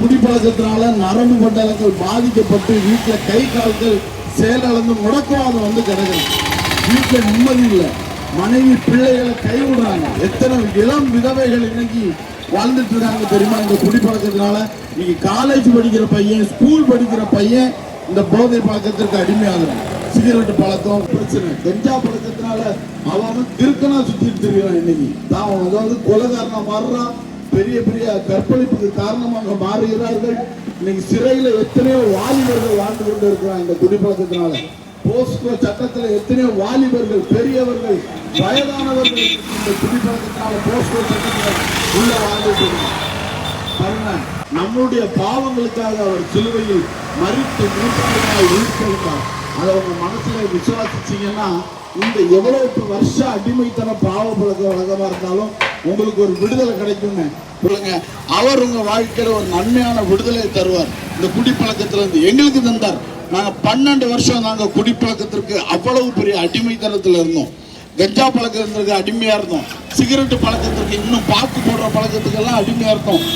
குடிப்பழக்கத்தினால நரம்பு மண்டலங்கள் பாதிக்கப்பட்டு வீட்டில் கை கால்கள் செயலிழந்து முடக்குவாதம் வந்து கிடக்குது. வீட்டில் நிம்மதி இல்லை, மனைவி பிள்ளைகளை கைவிடுறாங்க. எத்தனை இளம் விதவைகள் இன்னைக்கு வாழ்ந்துட்டு இருக்காங்க தெரியுமா? இந்த குடிப்பழக்கத்தினால இன்னைக்கு காலேஜ் படிக்கிற பையன், ஸ்கூல் படிக்கிற பையன் இந்த போதை பழக்கத்திற்கு அடிமையாகிறான். சிகரெட் பழக்கம் பிரச்சனை, கஞ்சா பழக்கத்தினால அவன் திருக்கனா சுத்திட்டு இருக்கிறான். இன்னைக்கு தான் அதாவது கொலைகாரனா மாறுறான், பெரிய பெரிய கற்பழிப்புக்கு காரணமாக மாறுகிறார்கள். இன்னைக்கு சிறையில எத்தனையோ வாலிபர்கள் வாழ்ந்து கொண்டு இருக்கிறாங்க இந்த குடிப்பழக்கத்தினால. போஸ்கோ சட்டத்தில் எத்தனையோ வாலிபர்கள், பெரியவர்கள், வயதானவர்கள் இந்த குடிப்பழக்கத்தினால போஸ்கோ சட்டத்தில் உள்ள வாழ்ந்துட்டு பாருங்க. நம்முடைய பாவங்களுக்காக அவர் சிலுவையில் மறித்து 3 நாள் உயிர்த்தெழுந்தார். அதை உங்க மனசுல விசுவாசிச்சீங்கன்னா இந்த எவ்வளவு வருஷ அடிமைத்தன பாவ பழக்க வழக்கமா இருந்தாலும் உங்களுக்கு ஒரு விடுதலை கிடைக்குங்க. சொல்லுங்க, அவர் உங்க வாழ்க்கையில ஒரு நன்மையான விடுதலை தருவார். இந்த குடிப்பழக்கத்துல இருந்து எங்களுக்கு தந்தார். நாங்க 12 வருஷம் நாங்க குடிப்பழக்கத்திற்கு அவ்வளவு பெரிய அடிமைத்தனத்துல இருந்தோம். கஞ்சா பழக்கத்திற்கு அடிமையா இருந்தோம். சிகரெட்டு பழக்கத்திற்கு, இன்னும் பாக்கு போடுற பழக்கத்துக்கு எல்லாம் அடிமையா இருந்தோம்.